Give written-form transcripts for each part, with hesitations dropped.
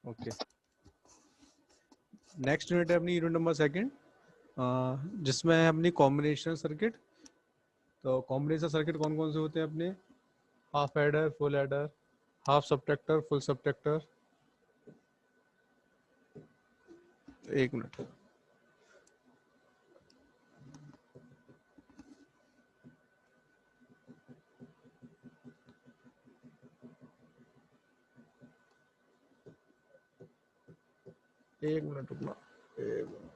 Okay, next unit है अपनी unit number 2, जिसमें है अपनी कॉम्बिनेशन सर्किट। तो कॉम्बिनेशन सर्किट कौन कौन से होते हैं अपने? Half adder, full adder, half subtractor, full subtractor. एक मिनट, एक मिनट रुकना, एक मिनट।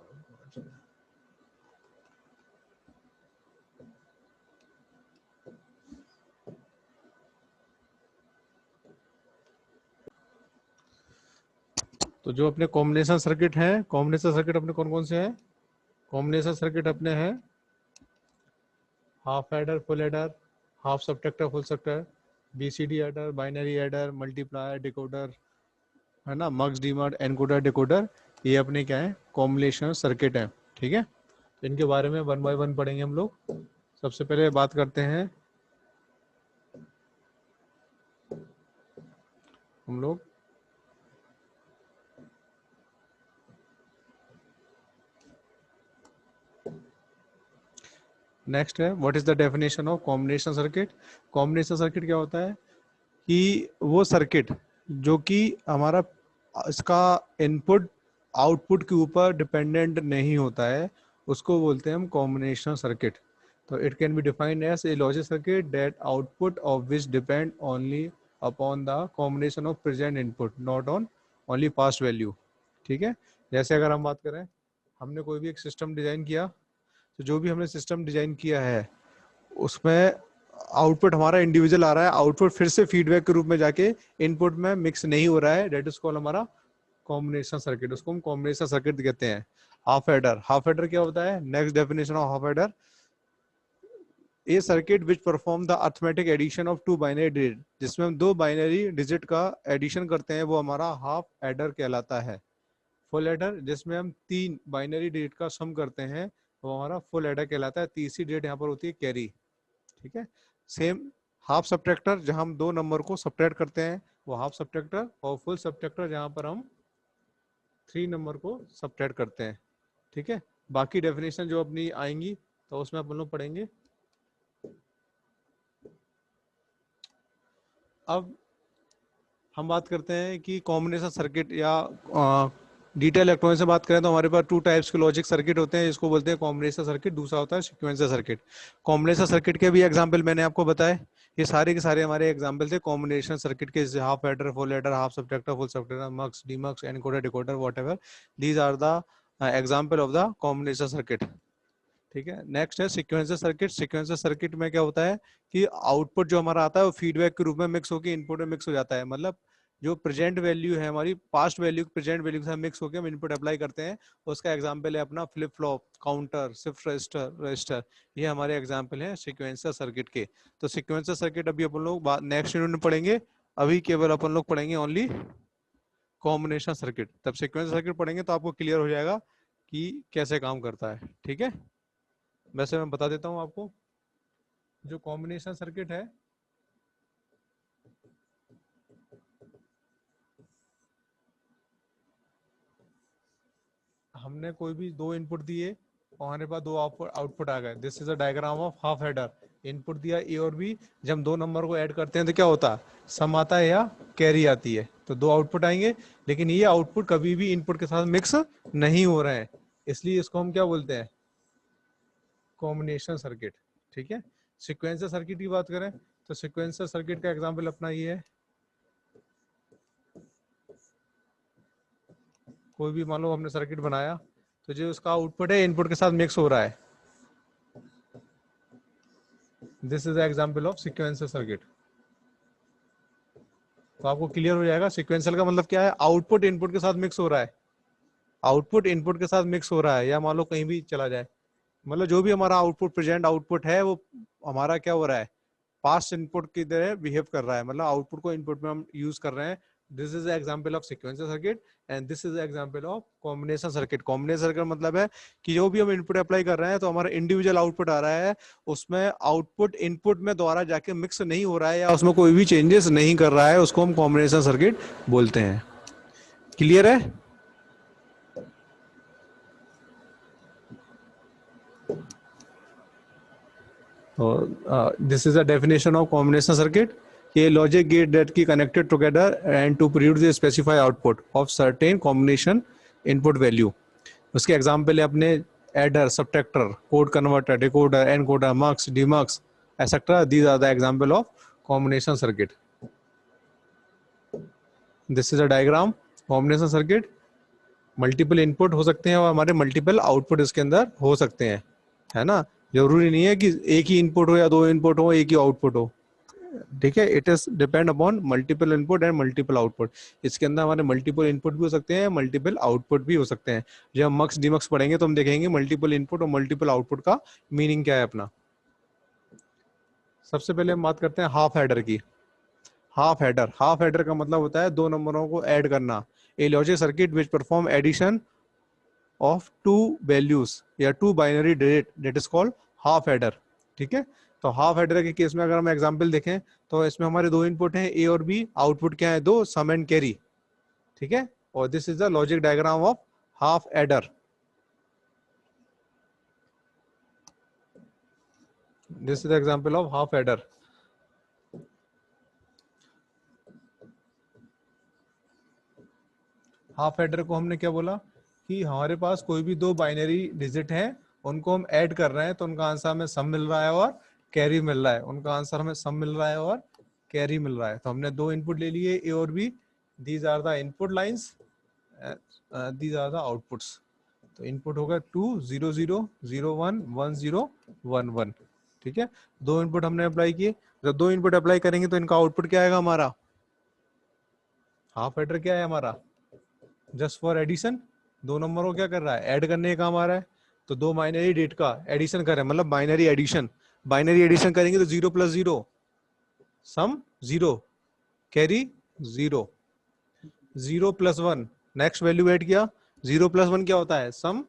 तो जो अपने कॉम्बिनेशन सर्किट है, कॉम्बिनेशन सर्किट अपने कौन कौन से हैं? कॉम्बिनेशन सर्किट अपने हैं half adder, full adder, half subtractor, full subtractor, BCD adder, binary adder, multiplier, decoder, है ना, मक्स, डीमर, एनकोडर, डिकोडर। ये अपने क्या है? कॉम्बिनेशन सर्किट है। ठीक है, तो इनके बारे में 1 बाय 1 पढ़ेंगे हम लोग। सबसे पहले बात करते हैं हम लोग नेक्स्ट है what is the definition of combination circuit. Combination circuit क्या होता है कि वो सर्किट जो कि हमारा इसका इनपुट आउटपुट के ऊपर डिपेंडेंट नहीं होता है, उसको बोलते हैं हम कॉम्बिनेशन सर्किट। तो it can be defined as a logic circuit that output of which depend only upon the combination of present input, not on only past value. ठीक है, जैसे अगर हम बात करें, हमने कोई भी एक सिस्टम डिजाइन किया, तो जो भी हमने सिस्टम डिजाइन किया है उसमें आउटपुट हमारा इंडिविजुअल आ रहा है, आउटपुट फिर से फीडबैक के रूप में जाके इनपुट में मिक्स नहीं हो रहा है, दैट इज कॉल्ड हमारा कॉम्बिनेशन सर्किट। उसको हम कॉम्बिनेशन सर्किट कहते हैं। हाफ एडर, हाफ एडर क्या होता है? Next definition of half adder, a circuit which perform the arithmetic addition of two binary digit, जिसमें हम दो बाइनरी डिजिट का एडिशन करते हैं, वो हमारा हाफ एडर कहलाता है। फुल एडर, जिसमें हम 3 बाइनरी डिजिट का सम करते हैं, वो हमारा फुल एडर कहलाता है। तीसरी डिजिट यहाँ पर होती है कैरी। ठीक है, सेम हाफ सब्ट्रैक्टर, जहां हम 2 नंबर को सब्ट्रैक्ट करते हैं, वो हाफ सब्ट्रैक्टर, और फुल सब्ट्रैक्टर जहां पर हम 3 नंबर को सब्ट्रैक्ट करते हैं। ठीक है, बाकी डेफिनेशन जो अपनी आएंगी तो उसमें अपन लोग पढ़ेंगे। अब हम बात करते हैं कि कॉम्बिनेशन सर्किट या डिटेल इलेक्ट्रॉनिक्स से बात करें तो हमारे पास 2 टाइप्स के लॉजिक सर्किट होते हैं, जिसको बोलते हैं कॉम्बिनेशन सर्किट, दूसरा होता है सीक्वेंसर सर्किट। कॉम्बिनेशन सर्किट के भी एग्जांपल मैंने आपको बताए, ये सारे के सारे हमारे एग्जांपल थे कॉम्बिनेशन सर्किट के, half adder, full adder, half subtractor, full subtractor, mux, demux, encoder, decoder, whatever, these are the example of the combination circuit. ठीक है, नेक्स्ट है सीक्वेंसर सर्किट। सीक्वेंसर सर्किट में क्या होता है कि आउटपुट जो हमारा आता है वो फीडबैक के रूप में मिक्स होकर इनपुट में मिक्स हो जाता है। मतलब जो प्रेजेंट वैल्यू है हमारी, पास्ट वैल्यू प्रेजेंट वैल्यू के साथ मिक्स होकर हम इनपुट अप्लाई करते हैं। उसका एग्जांपल है अपना flip flop, counter, shift register, register. ये हमारे एग्जांपल हैं सीक्वेंसर सर्किट के। तो सीक्वेंसर सर्किट अभी अपन लोग नेक्स्ट यूनिट में पढ़ेंगे। अभी केवल अपन लोग पढ़ेंगे ओनली कॉम्बिनेशन सर्किट। तब सीक्वेंसर सर्किट पढ़ेंगे तो आपको क्लियर हो जाएगा कि कैसे काम करता है। ठीक है, वैसे मैं बता देता हूं आपको, जो कॉम्बिनेशन सर्किट है, हमने कोई भी 2 इनपुट दिए और हमारे पास 2 आउटपुट आ गए। This is a diagram of half header. Input दिया ए और बी, जब हम 2 नंबर को ऐड करते हैं तो क्या होता है? सम आता है या कैरी आती है। तो 2 आउटपुट आएंगे, लेकिन ये आउटपुट कभी भी इनपुट के साथ मिक्स नहीं हो रहे हैं, इसलिए इसको हम क्या बोलते हैं? Combination circuit. ठीक है, सीक्वेंसर सर्किट की बात करें तो सीक्वेंसर सर्किट का एग्जांपल अपना ये है, कोई भी मान लो हमने सर्किट बनाया, तो जो उसका आउटपुट है इनपुट के साथ मिक्स हो रहा है, this is example of sequencer circuit. तो आपको क्लियर हो जाएगा सीक्वेंशियल का मतलब क्या है। आउटपुट इनपुट के साथ मिक्स हो रहा है, आउटपुट इनपुट के साथ मिक्स हो रहा है, या मान लो कहीं भी चला जाए, मतलब जो भी हमारा आउटपुट प्रेजेंट आउटपुट है वो हमारा क्या हो रहा है? पास्ट इनपुट की तरह बिहेव कर रहा है, मतलब आउटपुट को इनपुट में हम यूज कर रहे हैं। This is example of sequencer circuit and this is example of combination circuit. Combination circuit मतलब है कि जो भी हम इनपुट अप्लाई कर रहे हैं तो हमारा इंडिविजुअल आउटपुट आ रहा है, उसमें आउटपुट इनपुट में द्वारा जाके मिक्स नहीं हो रहा है या उसमें कोई भी चेंजेस नहीं कर रहा है, उसको हम कॉम्बिनेशन सर्किट बोलते हैं। क्लियर है? This is the definition of combination circuit. A logic gate that is connected together and to produce the specified output of certain combination input value. उसके एग्जाम्पल है अपने adder, subtractor, code converter, decoder, encoder, mux, demux, etcetera. These are the example of combination circuit. This is a diagram. Combination circuit. Multiple input हो सकते हैं और हमारे multiple output इसके अंदर हो सकते हैं, है ना. जरूरी नहीं है कि एक ही इनपुट हो या दो इनपुट हो, एक ही आउटपुट हो. ठीक है, it is depend upon multiple input and multiple output. इसके अंदर हमारे मल्टीपल इनपुट भी हो सकते हैं, मल्टीपल आउटपुट भी हो सकते हैं. जब हम मक्स डीमक्स पढ़ेंगे तो हम देखेंगे मल्टीपल इनपुट और मल्टीपल आउटपुट का मीनिंग क्या है अपना. सबसे पहले हम बात करते हैं हाफ हेडर की. हाफ हेडर का मतलब होता है दो नंबरों को ऐड करना. A logic circuit which perform addition of two values या two binary digit, that is called half adder. ठीक है, तो हाफ हेडर के केस में अगर हम एग्जांपल देखें तो इसमें हमारे दो इनपुट हैं, ए और बी. आउटपुट क्या है? दो, सम एंड कैरी. ठीक है, और this is the logic diagram of half header. This is the example of half header. Half header को हमने क्या बोला कि हमारे पास कोई भी दो बाइनरी डिजिट हैं, उनको हम ऐड कर रहे हैं तो उनका आंसर हमें सम मिल रहा है और कैरी मिल रहा है. उनका आंसर हमें सम मिल रहा है और कैरी मिल रहा है. तो हमने दो इनपुट ले लिए, ए और B. These are the input lines, these are the outputs. तो इनपुट होगा 2 0 0 0 1 1 0 1 1. ठीक है, दो इनपुट हमने अप्लाई किए. जब दो इनपुट अप्लाई करेंगे तो इनका आउटपुट क्या आएगा हमारा? हाफ हेडर क्या है हमारा? Just for addition. दो नंबर को क्या कर रहा है? ऐड करने का काम आ रहा है. तो दो बाइनरी डेट का एडिशन कर रहे हैं, मतलब बाइनरी एडिशन. बाइनरी एडिशन करेंगे तो 0 + 0 सम 0, कैरी 0. 0 + 1 नेक्स्ट वैल्यू ऐड किया. 0 + 1 क्या होता है? सम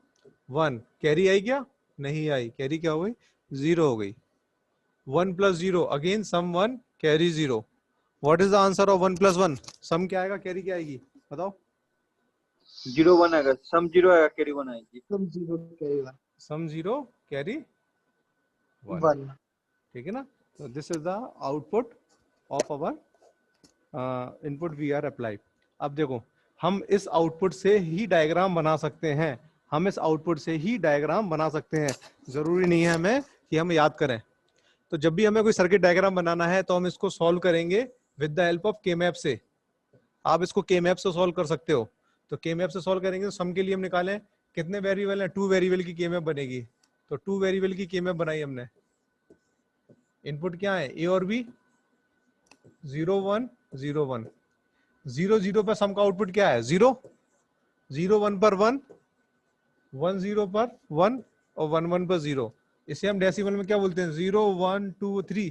1. कैरी आई क्या? नहीं आई. कैरी क्या हो गई? 0 हो गई. 1 + 0 again sum 1, carry 0. What is the answer of 1 + 1? Sum क्या आएगा, कैरी क्या आएगी? बताओ. 0 1 आएगा, सम 0 आएगा, कैरी 1 आएगी. Sum 0 carry 1. Sum 0 carry 1. ठीक है ना. तो this is the output of our input we are apply. अब देखो, हम इस आउटपुट से ही डायग्राम बना सकते हैं. हम इस आउटपुट से ही डायग्राम बना सकते हैं. जरूरी नहीं है हमें कि हम याद करें. तो जब भी हमें कोई सर्किट डायग्राम बनाना है तो हम इसको सॉल्व करेंगे विद द हेल्प ऑफ के मैप से. आप इसको के मैप से सॉल्व कर सकते हो. तो के मैप से सॉल्व करेंगे तो सम के लिए हम निकालें कितने वेरिएबल हैं? 2 वेरिएबल की के मैप बनेगी. तो 2 वेरिएबल की के मैप बनाई हमने. इनपुट क्या है? ए और बी. 0 1 0 1. 0 0 पर सम का आउटपुट क्या है? 0. 0 1 पर 1, 1 0 पर 1 और 1 1 पर 0. इसे हम डेसिमल में क्या बोलते हैं? 0 1 2 3.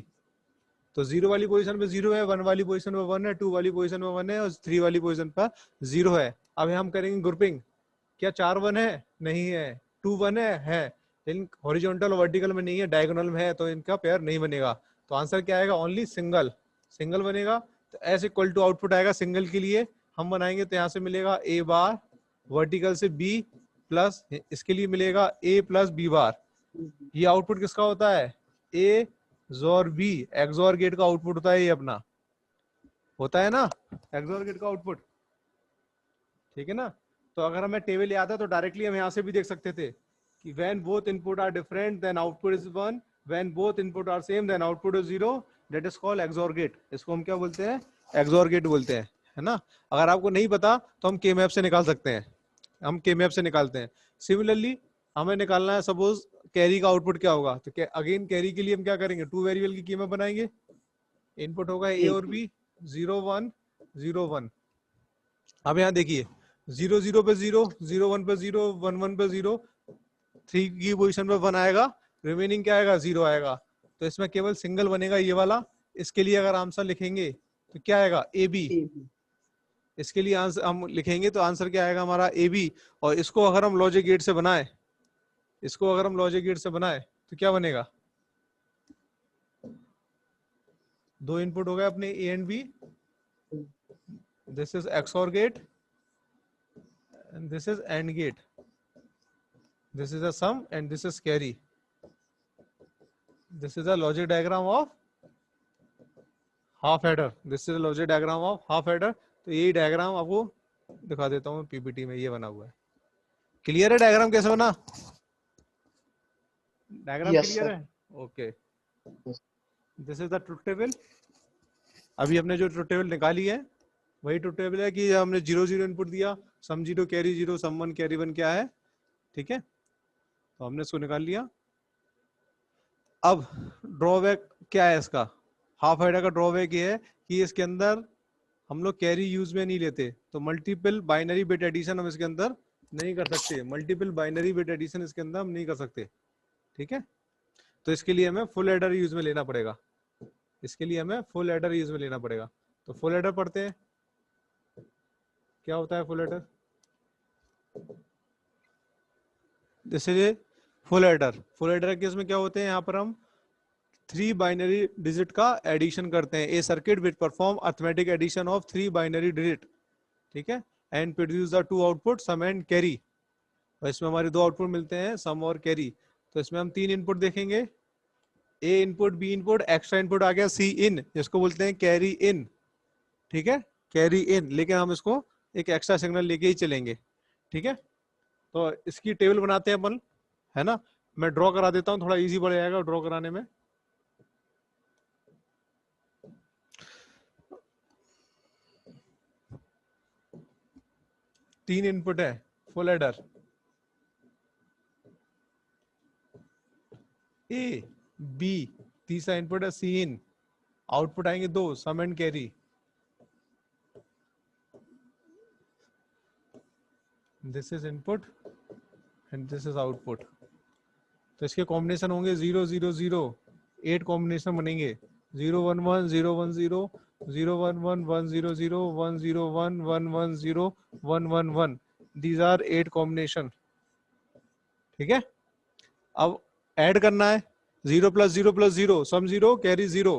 तो 0 वाली पोजीशन पे 0 है, 1 वाली पोजीशन पे 1 है, 2 वाली पोजीशन पे 1 है और 3 वाली पोजीशन पर 0 है. अब हम करेंगे ग्रुपिंग. क्या 4 1 है? नहीं है. 2 1 है, लेकिन हॉरिजॉन्टल और वर्टिकल में नहीं है, डायगोनल में है, तो इनका पेयर नहीं बनेगा. तो आंसर क्या आएगा? Only single. सिंगल बनेगा. तो एस इक्वल टू आउटपुट आएगा सिंगल के लिए. हम बनाएंगे तो यहाँ से मिलेगा ए बार, वर्टिकल से बी प्लस, इसके लिए मिलेगा ए प्लस बी बार. ये आउटपुट किसका होता है? ए जोर बी. एक्सोर गेट का आउटपुट होता है ये अपना. होता है ना एक्सोर गेट का आउटपुट. ठीक है ना. तो अगर हमें टेबल याद है तो डायरेक्टली हम यहाँ से भी देख सकते थे कि when both input are different then output is 1, when both input are same then output is 0, that is called XOR gate. इसको हम क्या बोलते हैं? XOR gate बोलते हैं, है ना. अगर आपको नहीं पता तो हम के मैप से निकाल सकते हैं. हम के मैप से निकालते हैं. सिमिलरली हमें निकालना है सपोज कैरी का आउटपुट क्या होगा. तो अगेन कैरी के लिए हम क्या करेंगे? 2 वेरिएबल की की मैप बनाएंगे. इनपुट होगा ए और बी. 0 1 0 1. अब यहाँ देखिए 0 0 पे 0, 0 1 पे 0, 1 1 पे 0, 3 की पोजीशन पे 1 आएगा, रिमेनिंग क्या आएगा? 0 आएगा. तो इसमें केवल सिंगल बनेगा ये वाला. इसके लिए अगर आंसर लिखेंगे तो क्या आएगा? A B. इसके लिए आंसर हम लिखेंगे तो आंसर क्या आएगा हमारा? A B. और इसको अगर हम लॉजिक गेट से बनाए, इसको अगर हम लॉजिक गेट से बनाए तो क्या बनेगा? दो इनपुट हो गए अपने A and B. This is XOR gate. and this is AND gate. This is a sum and this is carry. This is a logic diagram of half adder. This is a logic diagram of half adder. तो यही diagram आपको दिखा देता हूँ PPT में, ये बना हुआ है. क्लियर है डायग्राम कैसे बना? Diagram Yes, clear sir. है? Okay. This is the truth table. अभी हमने जो ट्रुथ टेबल निकाली है वही ट्रुथ टेबल है कि हमने 0 0 इनपुट दिया, सम 0 कैरी 0, सम 1 कैरी 1 क्या है. ठीक है, तो हमने इसको निकाल लिया. अब ड्रॉबैक क्या है इसका? हाफ एडर का ड्रॉबैक ये है कि इसके अंदर हम लोग कैरी यूज में नहीं लेते, तो मल्टीपल बाइनरी बिट एडिशन हम इसके अंदर नहीं कर सकते. मल्टीपल बाइनरी बिट एडिशन इसके अंदर हम नहीं कर सकते. ठीक है, तो इसके लिए हमें फुल एडर यूज में लेना पड़ेगा. इसके लिए हमें फुल एडर यूज में लेना पड़ेगा. तो फुल एडर पढ़ते हैं. क्या होता है full adder? This is a full adder. Full adder case में क्या होते हैं, यहाँ पर हम 3 बाइनरी डिजिट का एडिशन करते हैं. A circuit which perform arithmetic addition of 3 binary digit. ठीक है, and produce the 2 output sum and carry. और इसमें हमारे 2 आउटपुट मिलते हैं, सम और कैरी. तो इसमें हम 3 इनपुट देखेंगे. A input, B input, extra input आ गया सी इन, जिसको बोलते हैं कैरी इन. ठीक है, कैरी इन. लेकिन हम इसको एक एक्स्ट्रा सिग्नल लेके ही चलेंगे. ठीक है, तो इसकी टेबल बनाते हैं अपन, है ना. मैं ड्रॉ करा देता हूँ, थोड़ा इजी पड़ जाएगा ड्रॉ कराने में. तीन इनपुट है फुल एडर. ए बी, तीसरा इनपुट है सी इन. आउटपुट आएंगे 2, sum and carry. This is input and this is output. तो इसके कॉम्बिनेशन होंगे 0 0 0. 8 कॉम्बिनेशन बनेंगे. 0 1 1 0 1 0, 0 1 1 1 0 0, 1 0 1 1 1 0, 1 1 1. These are 8 combination. ठीक है, अब ऐड करना है. 0 + 0 + 0 सम 0 कैरी 0.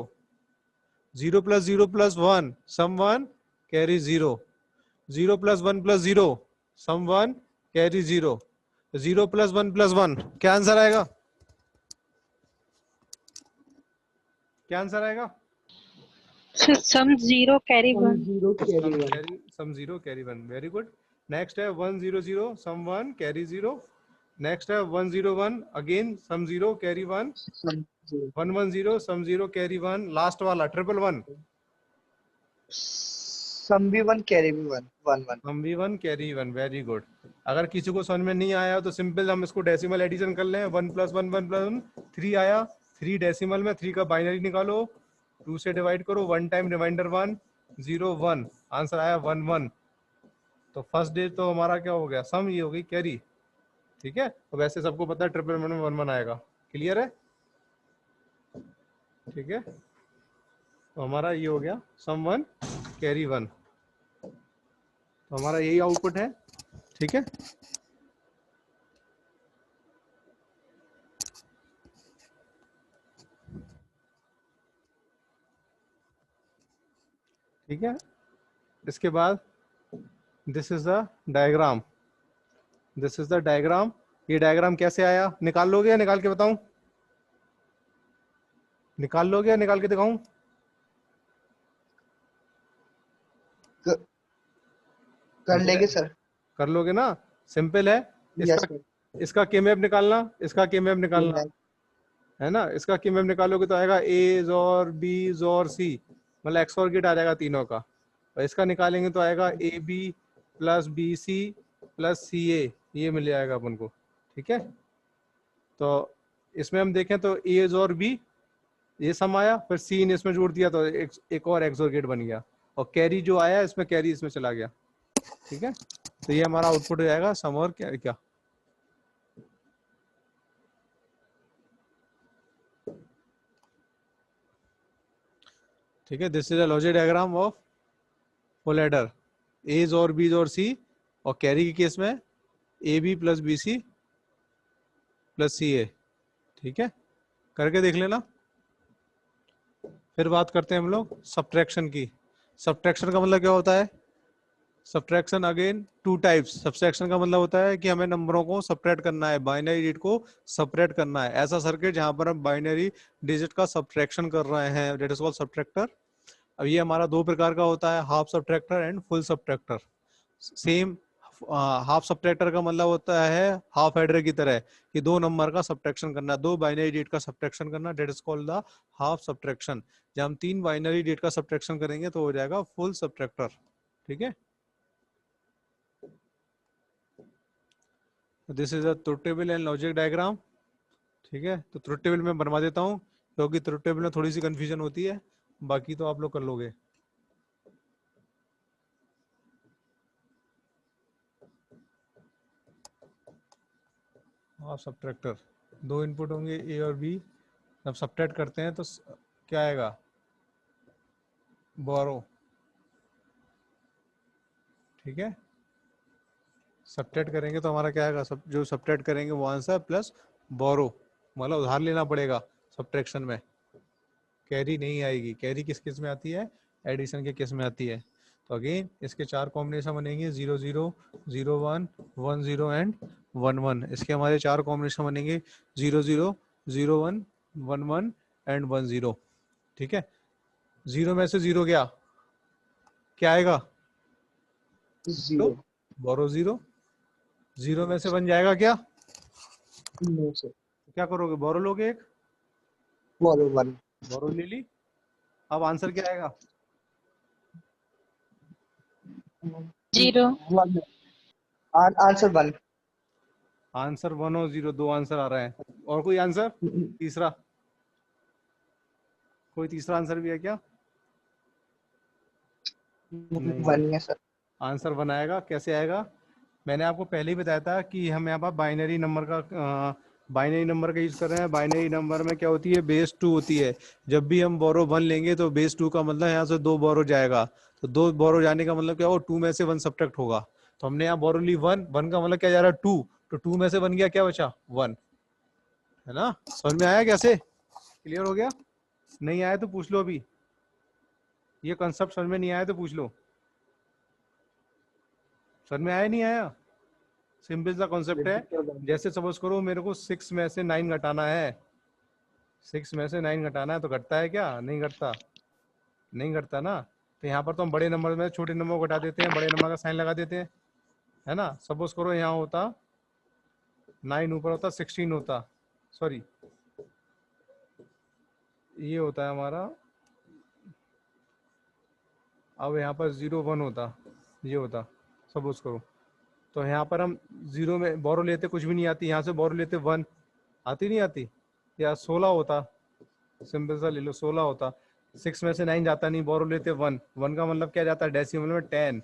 0 + 0 + 1 सम 1 कैरी 0. 0 + 1 + 0 सम 1 कैरी 0. 0 + 1 + 1 क्या आंसर आएगा? क्या आंसर आएगा? सम 0 carry 1. Sum 0 carry 1. Very good. Next है 1 0 0 सम 1 कैरी 0. नेक्स्ट है 1 0 1 अगेन सम 0 कैरी 1. 1 1 0 सम 0 कैरी 1. लास्ट वाला 1 1 1 Sum V1 carry V1 1 1. सम V1 कैरी 1. Very good. अगर किसी को समझ में नहीं आया तो सिंपल हम इसको डेसिमल एडिशन कर लें. 1 + 1 1 + 1 3 आया. 3 डेसिमल में 3 का बाइनरी निकालो, 2 से डिवाइड करो, 1 टाइम रिमाइंडर 1 0 1. आंसर आया 1 1. तो फर्स्ट डे तो हमारा क्या हो गया, सम. ये हो गई कैरी. ठीक है, तो वैसे सबको पता है ट्रिपल में 1 1 आएगा. क्लियर है? ठीक है, तो हमारा ये हो गया सम 1 कैरी 1. तो हमारा यही आउटपुट है. ठीक है, ठीक है. इसके बाद this is the diagram. This is the diagram. ये डायग्राम कैसे आया? निकाल लोगे या निकाल के बताऊं? निकाल लोगे या निकाल के दिखाऊं? कर लेंगे सर. कर लोगे ना? सिंपल है. Yes, इसका sir. इसका के मैप निकालना, इसका के मैप निकालना, है ना. इसका के मैप निकालोगे तो आएगा ए और बी और सी, मतलब एक्स और गेट आ जाएगा तीनों का. और इसका निकालेंगे तो आएगा ए बी + बी सी + सी ए. ये मिल जाएगा अपन को. ठीक है, तो इसमें हम देखें तो ए और बी ये सम आया, फिर सी ने इसमें जोड़ दिया तो एक और एक्स और गेट बन गया. और कैरी जो आया इसमें कैरी इसमें चला गया. ठीक है, तो ये हमारा आउटपुट हो जाएगा सम और कैरी क्या. ठीक है, this is a logic diagram of full adder. एज और बीज और सी, और कैरी के केस में ए बी + बी सी + सी ए. ठीक है, करके देख लेना. फिर बात करते हैं हम लोग सब्ट्रैक्शन की. सब्ट्रैक्शन का मतलब क्या होता है? Subtraction again two types. Subtraction का मतलब होता है कि हमें नंबरों को सब्ट्रैक्ट करना है, बाइनरी डिजिट को सब्ट्रैक्ट करना है। ऐसा सर्किट जहां पर हम बाइनरी डिजिट का सब्ट्रैक्शन कर रहे हैं, दैट इज कॉल्ड सब्ट्रैक्टर। अब ये हमारा दो प्रकार का होता है, half subtractor and full subtractor. Same half subtractor का मतलब होता है हाफ एडर की तरह कि दो नंबर का सब्ट्रैक्शन करना, दो बाइनरी डिजिट का सब्ट्रैक्शन करना, that is called the half subtraction. जब हम तीन बाइनरी डिजिट का सब्ट्रैक्शन करेंगे तो हो जाएगा फुल सब्ट्रैक्टर। ठीक है, this is a truth table and logic diagram. ठीक है, तो ट्रुथ टेबल में बनवा देता हूँ क्योंकि ट्रुथ टेबल में थोड़ी सी कंफ्यूजन होती है, बाकी तो आप लोग कर लोगे। हाफ सब्ट्रैक्टर, दो इनपुट होंगे ए और बी, जब सब्ट्रैक्ट करते हैं तो क्या आएगा, बोरो। ठीक है, सब्ट्रैक्ट करेंगे तो हमारा क्या आएगा, जो सब्ट्रैक्ट करेंगे वो आंसर प्लस बोरो, मतलब उधार लेना पड़ेगा सब्ट्रैक्शन में। कैरी नहीं आएगी, कैरी किस केस में आती है, एडिशन के केस में आती है। तो अगेन इसके चार कॉम्बिनेशन बनेंगे, 0 0 0 1 1 0 एंड 1 1। इसके हमारे चार कॉम्बिनेशन बनेंगे, 0 0 0 1 1 1 एंड 1 0। ठीक है, जीरो में से जीरो गया, क्या आएगा, जीरो। बोरो जीरो। जीरो में से बन जाएगा क्या, नो सर। क्या करोगे, बोरो लोगे एक, बोरो वन। बोरो ले ली। अब आंसर क्या आएगा, zero. One. Answer one. Answer 1 और 0 दो आंसर आ रहे हैं। और कोई आंसर तीसरा, कोई तीसरा आंसर भी है क्या, नहीं है। वन है सर। आंसर बनाएगा, कैसे आएगा, मैंने आपको पहले ही बताया था कि हम यहाँ पर बाइनरी नंबर का यूज कर रहे हैं। बाइनरी नंबर में क्या होती है, बेस 2 होती है। जब भी हम बोरो 1 लेंगे तो बेस 2 का मतलब यहाँ से दो बोरो जाएगा, तो दो बोरो जाने का मतलब क्या हो, 2 में से 1 सब्ट्रैक्ट होगा। तो हमने यहाँ बोरो ली 1, 1 का मतलब क्या जा रहा है 2, तो 2 में से बन गया, क्या बचा 1, है ना। समझ में आया कैसे, क्लियर हो गया, नहीं आया तो पूछ लो, अभी ये कंसेप्ट समझ में नहीं आया तो पूछ लो। समझ में आया नहीं आया, सिंपल सा कॉन्सेप्ट है। जैसे सपोज करो मेरे को 6 में से 9 घटाना है, 6 में से 9 घटाना है, तो घटता है क्या, नहीं घटता, नहीं घटता ना। तो यहाँ पर तो हम बड़े नंबर में छोटे नंबर को घटा देते हैं, बड़े नंबर का साइन लगा देते हैं, है ना। सपोज करो यहाँ होता 9, ऊपर होता 16 होता, सॉरी ये होता है हमारा, अब यहाँ पर 0 1 होता, ये होता सपोज करो। तो यहाँ पर हम 0 में बोरो लेते, कुछ भी नहीं आती, यहाँ से बोरो लेते 1, आती नहीं आती, या 16 होता, सिंपल सा ले लो 16 होता। 6 में से 9 जाता नहीं, बोरो लेते 1, 1 का मतलब क्या जाता है, डेसिमल में 10,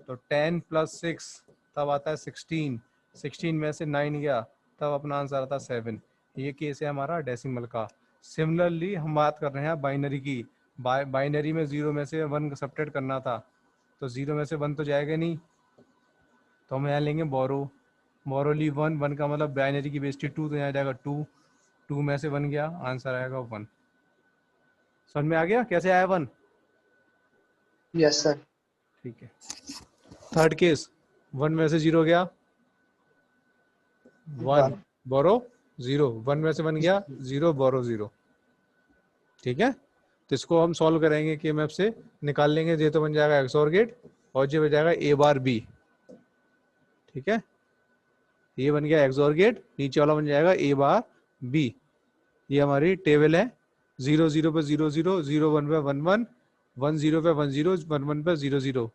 तो 10 + 6 तब आता है 16, 16 में से 9 गया तब अपना आंसर आता है 7। ये केस है हमारा डेसिमल का। सिमिलरली हम बात कर रहे हैं बाइनरी की, बाइनरी में 0 में से 1 सब्ट्रैक्ट करना था, तो 0 में से 1 तो जाएगा नहीं, तो हम यहाँ लेंगे बोरो, बोरो ली 1, 1 का मतलब बाइनरी की बेस 2, तो यहाँ जाएगा 2, 2 में से 1 गया, आंसर आएगा 1। समझ में आ गया कैसे आया 1, यस सर। ठीक है। थर्ड केस, 1 में से 0 गया, 1 बोरो 0, 1 में से 1 गया 0 बोरो 0। ठीक है, तो इसको हम सॉल्व करेंगे कि मैप से निकाल लेंगे, ये तो बन जाएगा XOR गेट और ये बन जाएगा A बार B। ठीक है, ये बन गया XOR गेट, नीचे वाला बन जाएगा A बार B। ये हमारी टेबल है, 0 0 पे 0 0, 0 1 पे 1 1, 1 0 पे 1 0, 1 1 पे 0 0,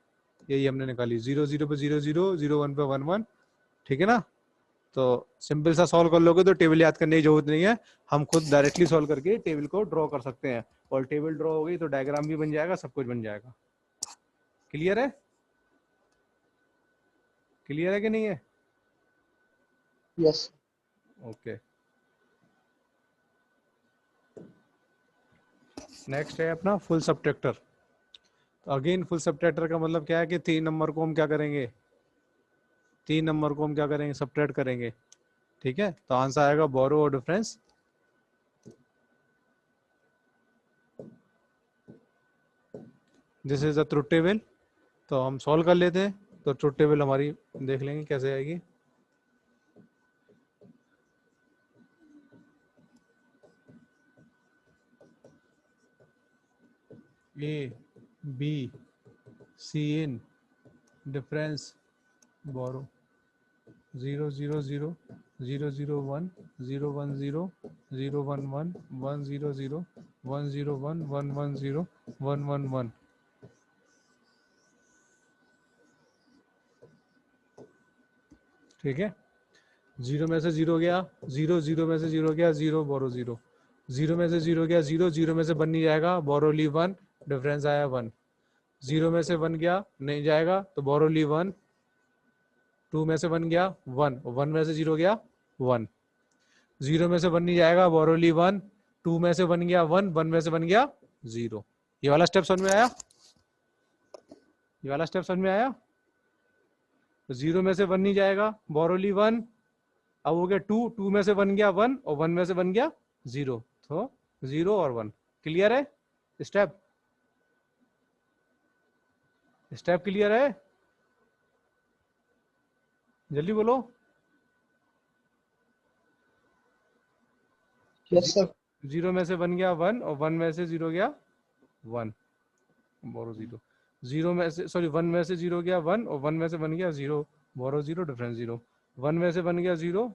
यही हमने निकाली। 0 0 पे 0 0, 0 1 पे 1 1, ठीक है ना। तो सिंपल सा सॉल्व कर लोगे तो टेबल याद करने की जरूरत नहीं है, हम खुद डायरेक्टली सॉल्व करके टेबल को ड्रॉ कर सकते हैं, और टेबल ड्रॉ हो गई तो डायग्राम भी बन जाएगा, सब कुछ बन जाएगा। क्लियर है, क्लियर है कि नहीं है, यस। ओके। नेक्स्ट है अपना फुल सब्ट्रैक्टर। तो अगेन फुल सब्ट्रैक्टर का मतलब क्या है कि 3 नंबर को हम क्या करेंगे, 3 नंबर को हम क्या करेंगे, सब्ट्रैक्ट करेंगे। ठीक है, तो आंसर आएगा बोरो और difference. This is the truth table. तो हम सॉल्व कर लेते हैं। तो ट्रुथ टेबल हमारी देख लेंगे कैसे आएगी। A B C in difference borrow 0 0 0 0 0 1 0 1 0 0 1 1 1 0 0 1 0 1 1 1 0 1 1 1। ठीक है, 0 में से 0 गया 0, 0 में से 0 गया 0, बोरो 0, 0 में से 0 गया 0, 0 में से 1 नहीं जाएगा, बोरो ली 1, डिफरेंस आया 1। 0 में से 1 गया नहीं जाएगा तो बोरो ली 1, 2 में से 1 गया 1, 1 में से 0 गया 1, 0 में से 1 नहीं जाएगा, बोरो ली 1, 2 में से 1 गया 1, 1 में से 1 गया 0। ये वाला स्टेप समझ में आया? ये वाला स्टेप समझ में आया? तो 0 में से 1 नहीं जाएगा, बोरो ली 1, अब हो गया 2, 2 में से 1 गया 1 और 1 में से 1 गया 0, तो 0 और 1। क्लियर है? स्टेप स्टेप क्लियर है? जल्दी बोलो। Yes, sir. 0 में से 1 गया 1 और 1 में से 0 गया 1, बोरो 0, 0 में से सॉरी 1 में से 0 गया 1 और 1 में से 1 गया 0, बोरो 0, डिफरेंस 0, 1 में से 1 गया 0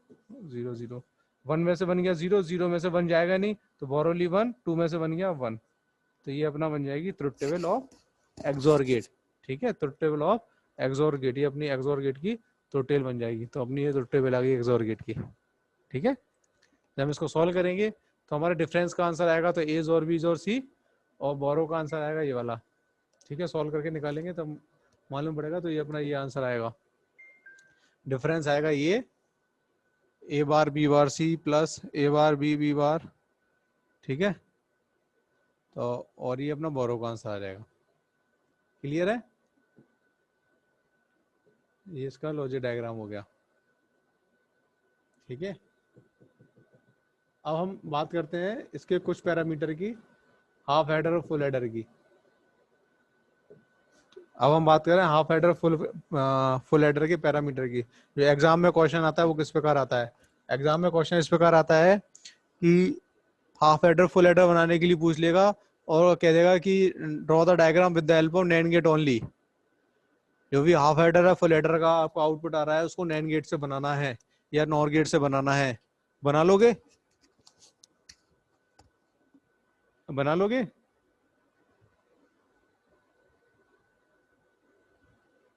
0 0, 1 में से 1 गया 0, 0 में से 1 जाएगा नहीं तो बोरो ली 1, 2 में से 1 गया 1। तो ये अपना बन जाएगी truth table of XOR gate. ठीक है, truth table of XOR gate, ये अपनी एक्सोर गेट की ट्रुथ टेबल बन जाएगी। तो अपनी ये ट्रुथ टेबल आ गई एक्सोर गेट की। ठीक है, जब हम इसको सॉल्व करेंगे तो हमारे डिफरेंस का आंसर आएगा तो एज और बीज और सी, और बोरो का आंसर आएगा ये वाला। ठीक है, सॉल्व करके निकालेंगे तब मालूम पड़ेगा। तो ये अपना ये आंसर आएगा, डिफरेंस आएगा ये ए bar B bar C plus ए बार बी बी बार। ठीक है, तो और ये अपना बोरो का आंसर आ जाएगा। क्लियर है? ये इसका लॉजिक डायग्राम हो गया। ठीक है, अब हम बात करते हैं इसके कुछ पैरामीटर की, हाफ हेडर और फुल हेडर की। अब हम बात करें हाफ हेडर फुल हेडर के पैरामीटर की। जो एग्जाम में क्वेश्चन आता है वो किस प्रकार आता है? एग्जाम में क्वेश्चन इस प्रकार आता है कि हाफ हेडर फुल हेडर बनाने के लिए पूछ लेगा और कह देगा कि draw the diagram with the help of NAND get only. जो भी हाफ हेडर है फुल हेडर का आपको आउटपुट आ रहा है उसको नैंड गेट से बनाना है या नॉर गेट से बनाना है। बना लोगे? बना लोगे?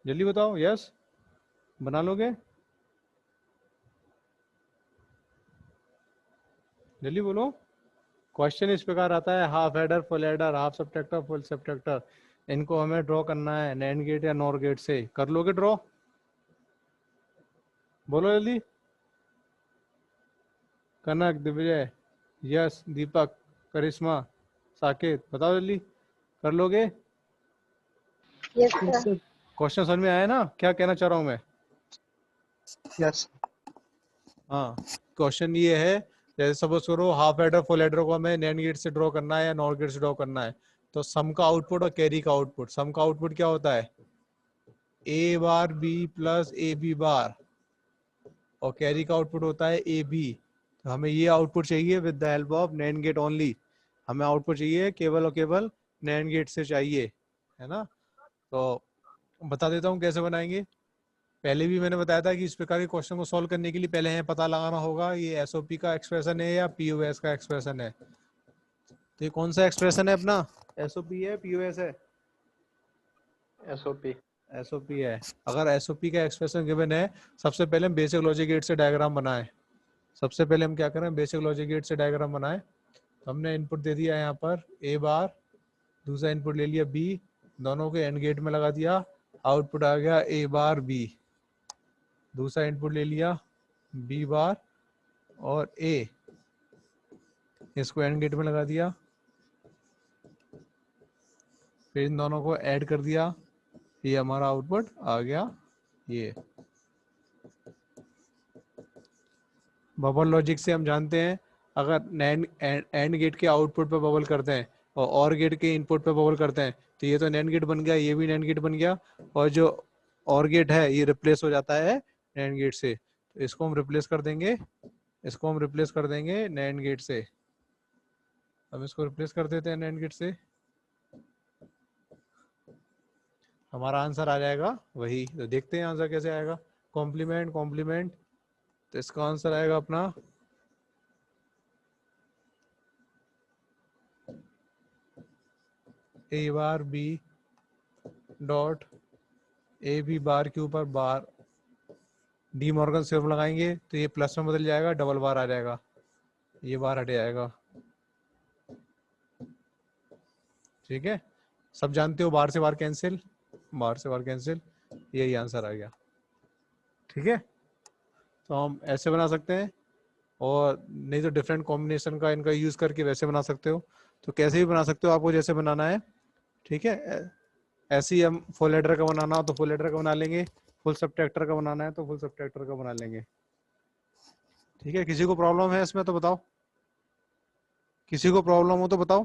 जल्दी बताओ। यस, बना लोगे? जल्दी बोलो। क्वेश्चन इस प्रकार आता है, half header full header half subtractor full subtractor, इनको हमें ड्रॉ करना है नैंड गेट या नॉर गेट से। कर लोगे ड्रॉ? बोलो जल्दी। कनक, दिग्विजय, यस, दीपक, करिश्मा, साकेत, बताओ जल्दी। कर लोगे? Yes, Yes, sir. sir. Question समझ में आया ना क्या कहना चाह रहा हूँ मैं? Yes. हाँ, क्वेश्चन ये है, जैसे सपोज करो हाफ हेडर फुल हेडर को हमें नैंड गेट से ड्रॉ करना है या नॉर गेट से ड्रॉ करना है। तो सम का आउटपुट और कैरी का आउटपुट, सम का आउटपुट क्या होता है? A bar B plus A B bar, और कैरी का आउटपुट होता है ए बी। तो हमें ये आउटपुट चाहिए with the help of NAND get only. हमें आउटपुट चाहिए केवल और केवल नैंड गेट से चाहिए, है ना? तो बता देता हूँ कैसे बनाएंगे। पहले भी मैंने बताया था कि इस प्रकार के क्वेश्चन को सॉल्व करने के लिए पहले हमें पता लगाना होगा ये एसओपी का एक्सप्रेशन है या पीओएस का एक्सप्रेशन है। तो ये कौन सा एक्सप्रेशन है अपना? एसओपी है पीओएस है? एसओपी एसओपी है। अगर एसओपी का एक्सप्रेशन गिवन है, सबसे पहले हम बेसिक लॉजिक गेट से डायग्राम बनाए। सबसे पहले हम क्या करें, बेसिक लॉजिक गेट से डायग्राम बनाए। तो हमने इनपुट दे दिया यहाँ पर ए बार, दूसरा इनपुट ले लिया बी, दोनों के एंड गेट में लगा दिया, आउटपुट आ गया ए बार बी। दूसरा इनपुट ले लिया बी बार और ए, इसको एंड गेट में लगा दिया, फिर इन दोनों को ऐड कर दिया, ये हमारा आउटपुट आ गया ये। बबल लॉजिक से हम जानते हैं अगर एंड गेट के आउटपुट पे बबल करते हैं, और गेट के इनपुट पे बबल करते हैं, तो ये तो नैंड गेट बन गया, ये भी नैंड गेट बन गया, और जो और गेट है ये रिप्लेस हो जाता है नैंड गेट से, तो इसको हम रिप्लेस कर देंगे, इसको हम रिप्लेस कर देंगे नैंड गेट से। अब इसको रिप्लेस कर देते हैं नैंड गेट से, हमारा आंसर आ जाएगा वही। तो देखते हैं आंसर कैसे आएगा, कॉम्प्लीमेंट कॉम्प्लीमेंट, तो इसका आंसर आएगा अपना A bar B dot A B bar के ऊपर बार, डी मॉर्गन सिर्फ लगाएंगे तो ये प्लस में बदल जाएगा, डबल बार आ जाएगा, ये बार हट जाएगा। ठीक है, सब जानते हो बार से बार कैंसिल, बार से बार कैंसिल, यही आंसर आ गया। ठीक है, तो हम ऐसे बना सकते हैं, और नहीं तो डिफरेंट कॉम्बिनेशन का इनका यूज करके वैसे बना सकते हो, तो कैसे भी बना सकते हो, आपको जैसे बनाना है। ठीक है, ऐसे ही हम फुल हेडर का बनाना हो तो फुल हेडर का बना लेंगे, फुल सबट्रैक्टर का बनाना है तो फुल सबट्रैक्टर का बना लेंगे। ठीक है, किसी को प्रॉब्लम है इसमें तो बताओ, किसी को प्रॉब्लम हो तो बताओ,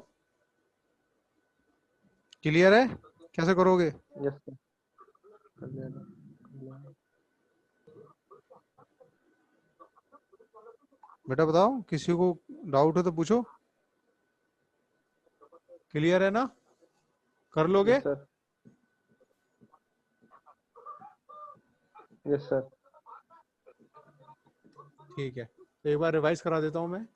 क्लियर है कैसे करोगे? Yes sir. बेटा बताओ, किसी को डाउट हो तो पूछो, क्लियर है ना, कर लोगे? Yes sir. Yes sir. ठीक है, तो एक बार रिवाइज करा देता हूँ मैं।